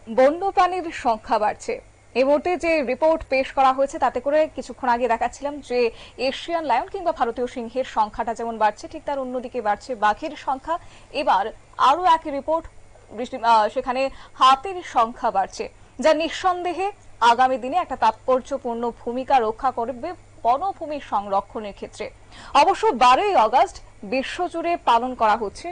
বন্যপ্রাণীর সংখ্যা বাড়ছে। এই মুহূর্তে যে রিপোর্ট পেশ করা হয়েছে তাতে করে কিছুক্ষণ আগে দেখাচ্ছিলাম যে এশিয়ান লায়ন কিংবা ভারতীয় সিংহের সংখ্যাটা যেমন বাড়ছে ঠিক তার অন্যদিকে বাড়ছে বাঘের সংখ্যা। এবার আরো এক রিপোর্ট সেখানে হাতির সংখ্যা বাড়ছে, যা নিঃসন্দেহে আগামী দিনে একটা তাৎপর্যপূর্ণ ভূমিকা রক্ষা করবে বনভূমি সংরক্ষণের ক্ষেত্রে। অবশ্য 12ই আগস্ট বিশ্বজুড়ে পালন করা হচ্ছে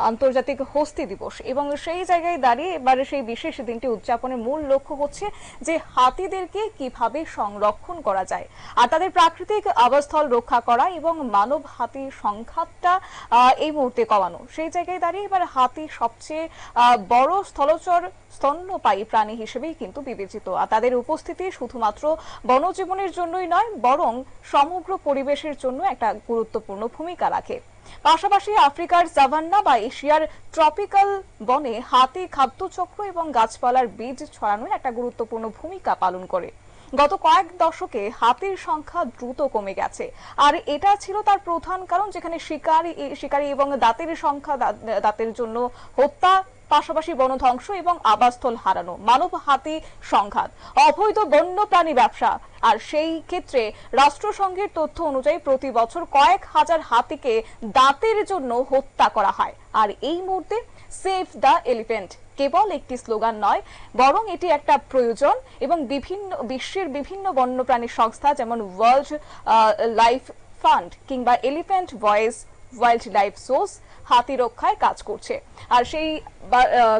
আন্তর্জাতিক হস্তি দিবস, এবং সেই জায়গায় দাঁড়িয়ে এবারে সেই বিশেষ দিনটি উদযাপনের মূল লক্ষ্য হচ্ছে যে হাতিদেরকে কিভাবে সংরক্ষণ করা যায় আর তাদের প্রাকৃতিক আবাসস্থল রক্ষা করা এবং মানব হাতি সংঘাতটা এই মুহূর্তে কমানো। সেই জায়গায় দাঁড়িয়ে এবার হাতি সবচেয়ে বড় স্থলচর স্তন্যপায়ী প্রাণী হিসেবেই কিন্তু বিবেচিত, আর তাদের উপস্থিতি শুধুমাত্র বনজীবনের জন্যই নয় বরং সমগ্র পরিবেশের জন্য একটা গুরুত্বপূর্ণ ভূমিকা রাখে। পাশাপাশি আফ্রিকার সাভান্না বা এশিয়ার ট্রপিক্যাল বনে হাতি খাদ্যচক্র এবং গাছপালার বীজ ছড়ানোর একটা গুরুত্বপূর্ণ ভূমিকা পালন করে। গত কয়েক দশকে হাতির সংখ্যা দ্রুত কমে গেছে, আর এটা ছিল তার প্রধান কারণ, যেখানে শিকারী এবং দাঁতের সংখ্যা, দাঁতের জন্য হত্যা, পাশাপাশি বনধ্বংস এবং আবাসস্থল হারানো, মানব হাতি সংঘাত, অবৈধ বন্যপ্রাণী ব্যবসা। আর সেই ক্ষেত্রে রাষ্ট্রসংঘের তথ্য অনুযায়ী প্রতি বছর কয়েক হাজার হাতিকে দাঁতের জন্য হত্যা করা হয়। আর এই মুহূর্তে সেভ দ্য এলিফ্যান্ট কেবল একটি স্লোগান নয়, বরং এটি একটা প্রয়োজন, এবং বিশ্বের বিভিন্ন বন্যপ্রাণী সংস্থা যেমন ওয়ার্ল্ড লাইফ ফান্ড কিংবা elephant voice wild life source হাতি রক্ষায় কাজ করছে। আর সেই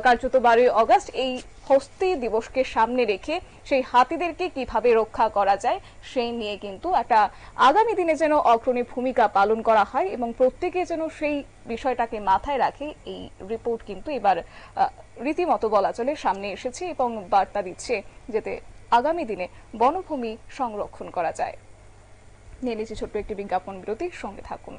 কার্যত 12ই আগস্ট এই হস্তি দিবসকে সামনে রেখে সেই হাতিদেরকে কিভাবে রক্ষা করা যায় সেই নিয়ে কিন্তু একটা আগামী দিনে যেন অগ্রণী ভূমিকা পালন করা হয় এবং প্রত্যেকে যেন সেই বিষয়টাকে মাথায় রাখে, এই রিপোর্ট কিন্তু এবার রীতিমতো বলা চলে সামনে এসেছে এবং বার্তা দিচ্ছে যাতে আগামী দিনে বনভূমি সংরক্ষণ করা যায়। নিয়ে নিচ্ছি ছোট্ট একটি বিজ্ঞাপন বিরতি, সঙ্গে থাকুন।